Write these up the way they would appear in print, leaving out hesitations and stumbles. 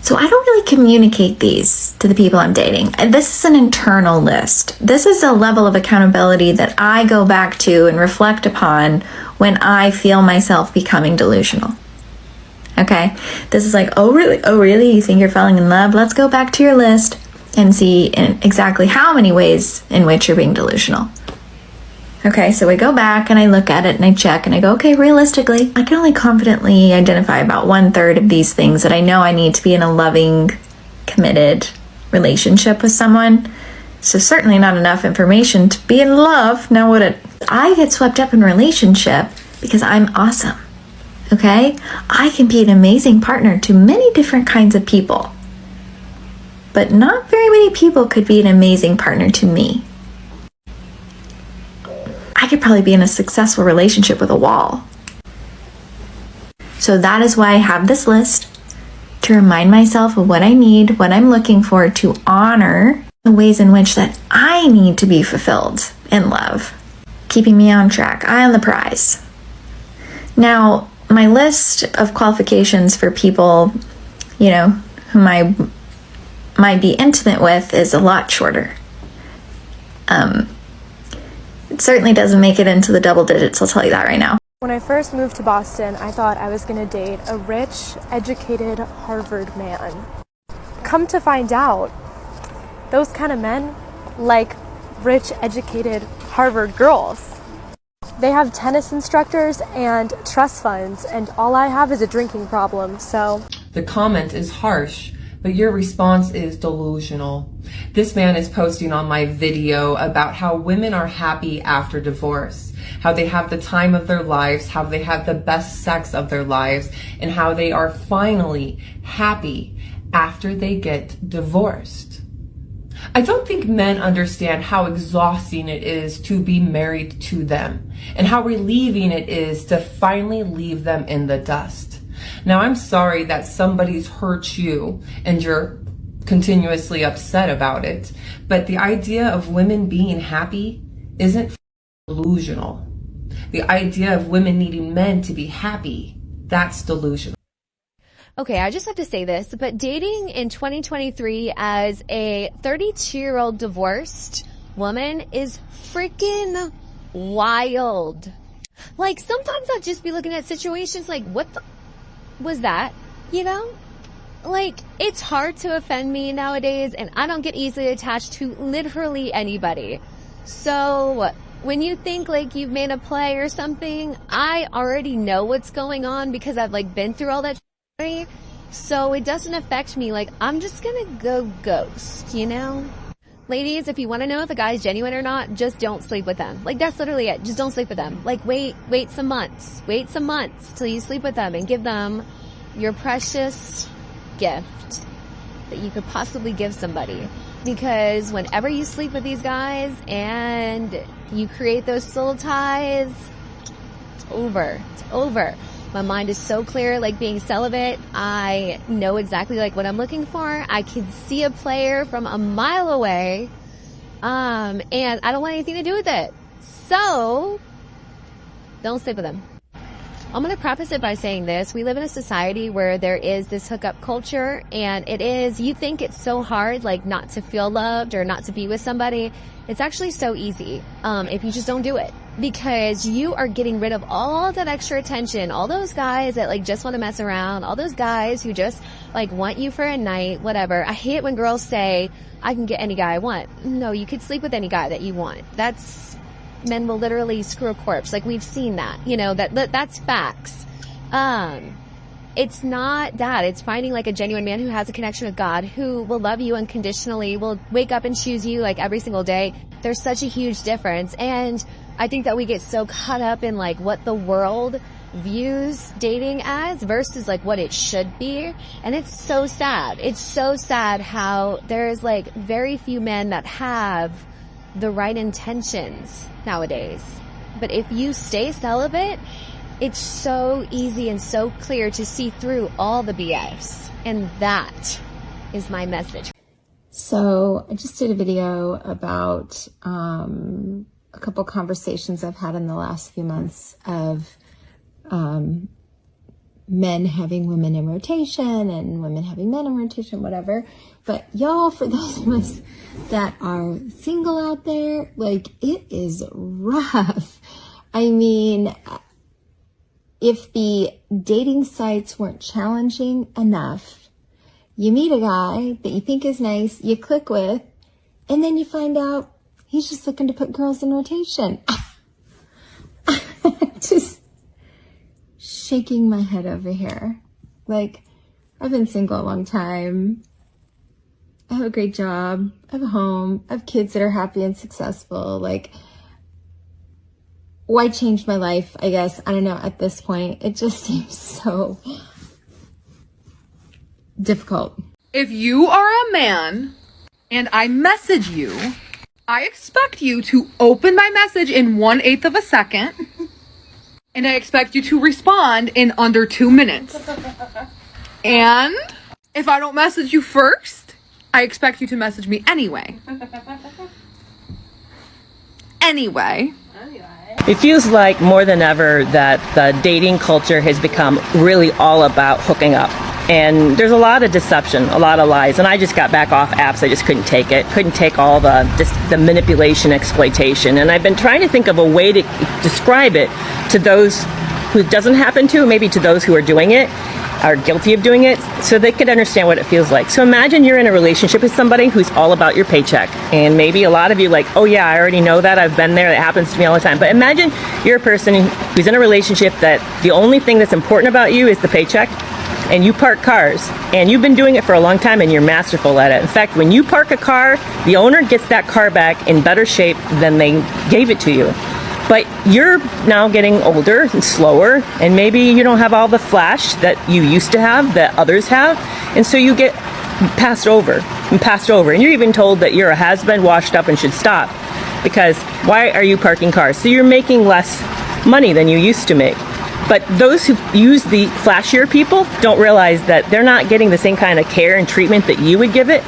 So I don't really communicate these to the people I'm dating. This is an internal list. This is a level of accountability that I go back to and reflect upon when I feel myself becoming delusional. Okay? This is like, oh really? You think you're falling in love? Let's go back to your list and see exactly how many ways in which you're being delusional. Okay, so I go back and I look at it and I check and I go, okay, realistically, I can only confidently identify about 1/3 of these things that I know I need to be in a loving, committed relationship with someone. So certainly not enough information to be in love. Now I get swept up in relationship because I'm awesome. Okay? I can be an amazing partner to many different kinds of people. But not very many people could be an amazing partner to me. I could probably be in a successful relationship with a wall. So that is why I have this list, to remind myself of what I need, what I'm looking for, to honor the ways in which that I need to be fulfilled in love, keeping me on track, eye on the prize. Now, my list of qualifications for people, whom I might be intimate with is a lot shorter. It certainly doesn't make it into the double digits, I'll tell you that right now. When I first moved to Boston, I thought I was going to date a rich, educated Harvard man. Come to find out, those kind of men like rich, educated Harvard girls. They have tennis instructors and trust funds, and all I have is a drinking problem, so... The comment is harsh, but your response is delusional. This man is posting on my video about how women are happy after divorce, how they have the time of their lives, how they have the best sex of their lives, and how they are finally happy after they get divorced. I don't think men understand how exhausting it is to be married to them, and how relieving it is to finally leave them in the dust. Now, I'm sorry that somebody's hurt you and you're continuously upset about it, but the idea of women being happy isn't delusional. The idea of women needing men to be happy, that's delusional. Okay, I just have to say this, but dating in 2023 as a 32-year-old divorced woman is freaking wild. Like, sometimes I'll just be looking at situations like, what the was that? Like, it's hard to offend me nowadays, and I don't get easily attached to literally anybody. So when you think like you've made a play or something, I already know what's going on because I've been through all that shit. So it doesn't affect me. I'm just gonna go ghost, Ladies, if you want to know if a guy's genuine or not, just don't sleep with them. That's literally it. Just don't sleep with them. Wait some months. Wait some months till you sleep with them and give them your precious gift that you could possibly give somebody. Because whenever you sleep with these guys and you create those soul ties, it's over. It's over. My mind is so clear, being celibate. I know exactly what I'm looking for. I can see a player from a mile away. And I don't want anything to do with it. So don't sleep with them. I'm going to preface it by saying this. We live in a society where there is this hookup culture, and you think it's so hard, not to feel loved or not to be with somebody. It's actually so easy, if you just don't do it. Because you are getting rid of all that extra attention, all those guys that just want to mess around, all those guys who just want you for a night, whatever. I hate when girls say, I can get any guy I want. No, you could sleep with any guy that you want. Men will literally screw a corpse. We've seen that, that's facts. It's not that. It's finding a genuine man who has a connection with God, who will love you unconditionally, will wake up and choose you every single day. There's such a huge difference. And I think that we get so caught up in what the world views dating as versus what it should be. And it's so sad. It's so sad how there's very few men that have the right intentions nowadays. But if you stay celibate, it's so easy and so clear to see through all the BS. And that is my message. So I just did a video about a couple conversations I've had in the last few months of men having women in rotation and women having men in rotation, whatever. But y'all, for those of us that are single out there, like, it is rough. I mean, if the dating sites weren't challenging enough, you meet a guy that you think is nice, you click with, and then you find out he's just looking to put girls in rotation. Just shaking my head over here. Like, I've been single a long time. I have a great job. I have a home. I have kids that are happy and successful. Like, why change my life? I guess, I don't know, at this point, it just seems so difficult. If you are a man and I message you, I expect you to open my message in 1/8 of a second, and I expect you to respond in under 2 minutes. And if I don't message you first, I expect you to message me anyway. Anyway. It feels like more than ever that the dating culture has become really all about hooking up. And there's a lot of deception, a lot of lies. And I just got back off apps. I just couldn't take it. Couldn't take all the manipulation, exploitation. And I've been trying to think of a way to describe it to those who it doesn't happen to, maybe to those who are doing it, are guilty of doing it, so they could understand what it feels like. So imagine you're in a relationship with somebody who's all about your paycheck. And maybe a lot of you like, oh yeah, I already know that, I've been there, that happens to me all the time. But imagine you're a person who's in a relationship that the only thing that's important about you is the paycheck, and you park cars, and you've been doing it for a long time and you're masterful at it. In fact, when you park a car, the owner gets that car back in better shape than they gave it to you. But you're now getting older and slower, and maybe you don't have all the flash that you used to have, that others have, and so you get passed over. And you're even told that you're a has-been, washed up, and should stop. Because why are you parking cars? So you're making less money than you used to make. But those who use the flashier people don't realize that they're not getting the same kind of care and treatment that you would give it.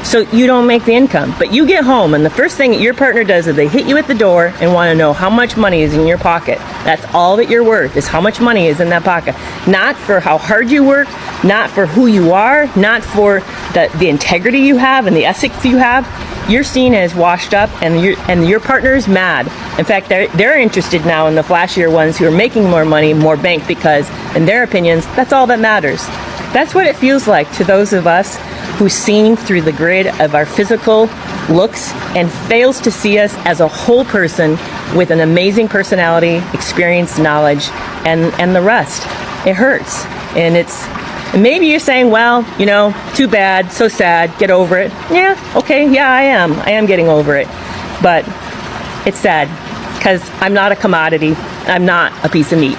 So you don't make the income. But you get home, and the first thing that your partner does is they hit you at the door and want to know how much money is in your pocket. That's all that you're worth, is how much money is in that pocket. Not for how hard you work, not for who you are, not for the integrity you have and the ethics you have. You're seen as washed up, and your partner's mad. In fact, they're interested now in the flashier ones who are making more money, more bank, because in their opinions, that's all that matters. That's what it feels like to those of us who's seen through the grid of our physical looks and fails to see us as a whole person with an amazing personality, experience, knowledge, and the rest. It hurts. And maybe you're saying, well, too bad, so sad, get over it. Yeah, okay, yeah, I am getting over it. But it's sad, because I'm not a commodity. I'm not a piece of meat.